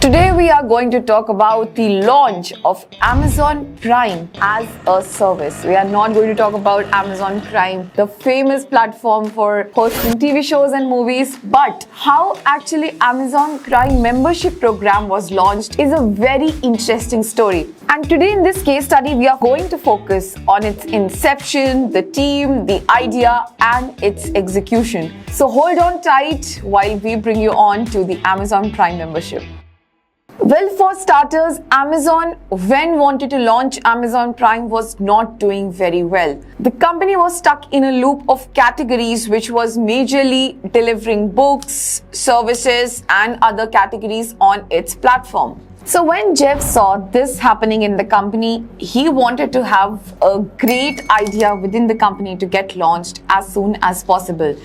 Today we are going to talk about the launch of Amazon Prime as a service. We are not going to talk about Amazon Prime, the famous platform for hosting TV shows and movies, but how actually Amazon Prime membership program was launched is a very interesting story. And today in this case study, we are going to focus on its inception, the team, the idea, and its execution. So hold on tight while we bring you on to the Amazon Prime membership. Well, for starters, Amazon, when wanted to launch Amazon Prime, was not doing very well. The company was stuck in a loop of categories which was majorly delivering books, services, and other categories on its platform. So when Jeff saw this happening in the company, he wanted to have a great idea within the company to get launched as soon as possible.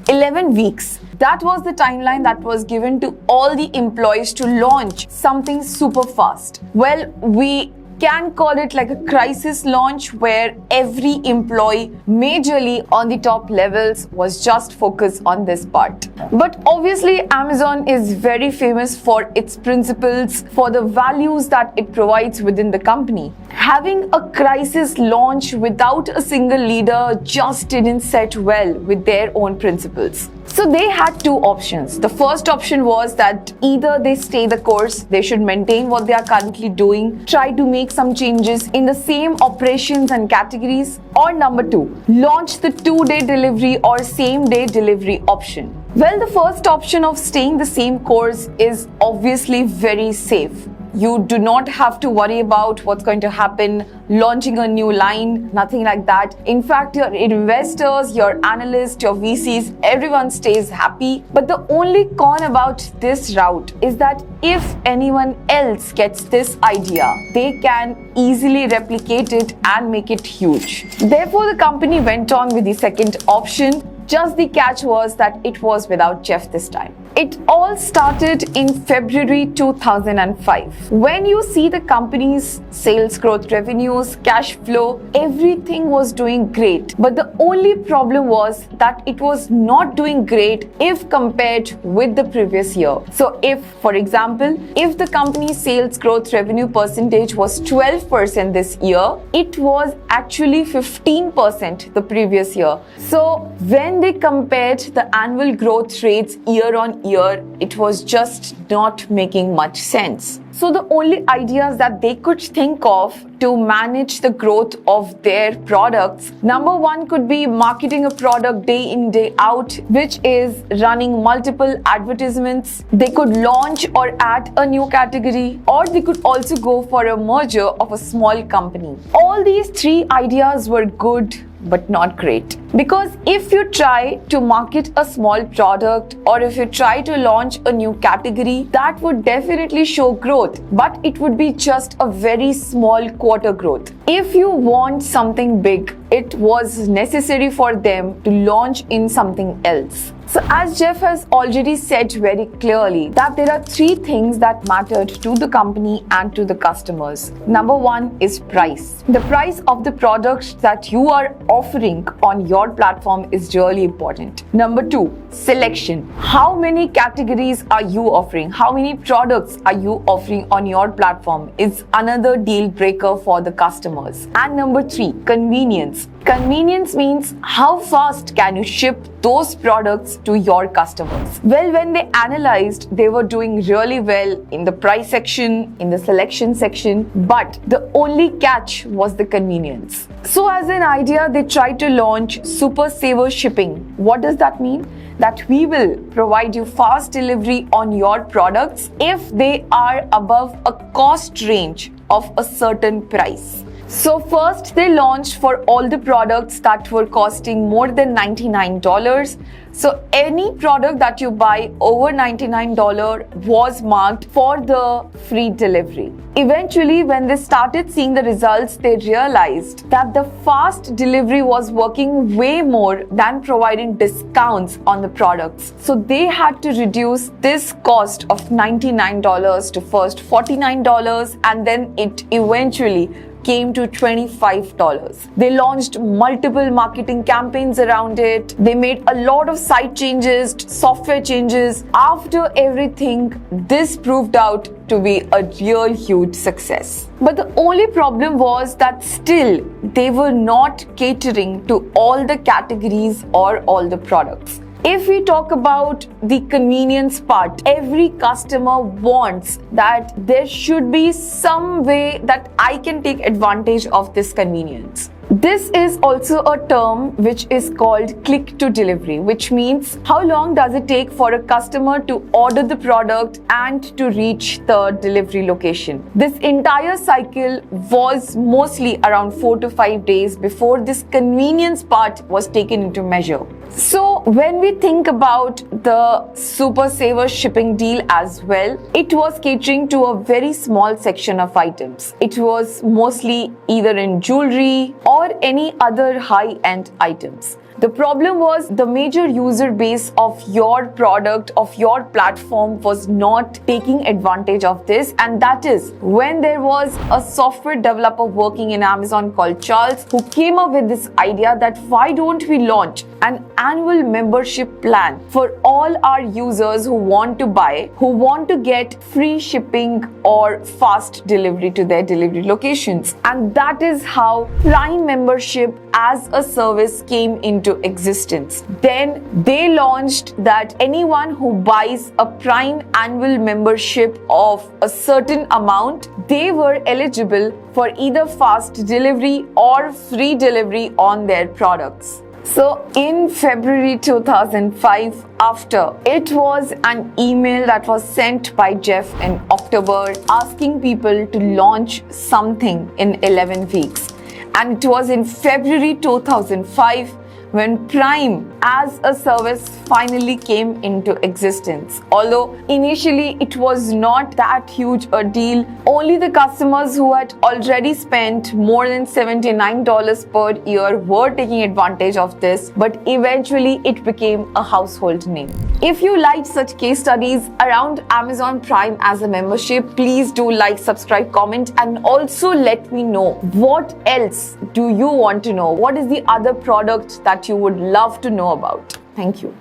11 weeks. That was the timeline that was given to all the employees to launch something super fast. Well, we can call it like a crisis launch where every employee majorly on the top levels was just focused on this part. But obviously Amazon is very famous for its principles, for the values that it provides within the company. Having a crisis launch without a single leader just didn't set well with their own principles. So they had two options. The first option was that either they stay the course, they should maintain what they are currently doing, try to make some changes in the same operations and categories, or number two, launch the 2-day delivery or same-day delivery option. Well, the first option of staying the same course is obviously very safe. You do not have to worry about what's going to happen, launching a new line, nothing like that. In fact, your investors, your analysts, your VCs, everyone stays happy. But the only con about this route is that if anyone else gets this idea, they can easily replicate it and make it huge. Therefore, the company went on with the second option. Just the catch was that it was without Jeff this time. It all started in February 2005. When you see the company's sales growth, revenues, cash flow, everything was doing great. But the only problem was that it was not doing great if compared with the previous year. So if, for example, if the company's sales growth revenue percentage was 12% this year, it was actually 15% the previous year. So when they compared the annual growth rates year on year, it was just not making much sense. So the only ideas that they could think of to manage the growth of their products, number one could be marketing a product day in, day out, which is running multiple advertisements. They could launch or add a new category, or they could also go for a merger of a small company. All these three ideas were good, but not great. Because if you try to market a small product or if you try to launch a new category, that would definitely show growth, but it would be just a very small quarter growth. If you want something big, it was necessary for them to launch in something else. So as Jeff has already said very clearly that there are three things that mattered to the company and to the customers. Number one is price. The price of the products that you are offering on your platform is really important. Number two, selection. How many categories are you offering? How many products are you offering on your platform is another deal breaker for the customers. And number three, convenience. Convenience means how fast can you ship those products to your customers. Well, when they analyzed, they were doing really well in the price section, in the selection section, but the only catch was the convenience. So as an idea, they tried to launch Super Saver Shipping. What does that mean? That we will provide you fast delivery on your products if they are above a cost range of a certain price. So first they launched for all the products that were costing more than $99. So any product that you buy over $99 was marked for the free delivery. Eventually, when they started seeing the results, they realized that the fast delivery was working way more than providing discounts on the products. So they had to reduce this cost of $99 to first $49, and then it eventually came to $25. They launched multiple marketing campaigns around it. They made a lot of site changes, software changes. After everything, this proved out to be a real huge success. But the only problem was that still they were not catering to all the categories or all the products. If we talk about the convenience part, every customer wants that there should be some way that I can take advantage of this convenience. This is also a term which is called click to delivery, which means how long does it take for a customer to order the product and to reach the delivery location. This entire cycle was mostly around 4 to 5 days before this convenience part was taken into measure. So when we think about the Super Saver shipping deal as well, it was catering to a very small section of items. It was mostly either in jewelry or any other high-end items. The problem was the major user base of your product, of your platform was not taking advantage of this, and that is when there was a software developer working in Amazon called Charles who came up with this idea that why don't we launch an annual membership plan for all our users who want to buy, who want to get free shipping or fast delivery to their delivery locations. And that is how Prime membership as a service came into existence. Then they launched that anyone who buys a Prime annual membership of a certain amount, they were eligible for either fast delivery or free delivery on their products. So in February 2005, after it was an email that was sent by Jeff in October asking people to launch something in 11 weeks. And it was in February 2005 when Prime as a service finally came into existence. Although initially it was not that huge a deal, only the customers who had already spent more than $79 per year were taking advantage of this, but eventually it became a household name. If you liked such case studies around Amazon Prime as a membership, please do like, subscribe, comment, and also let me know what else do you want to know? What is the other product that you would love to know about? Thank you.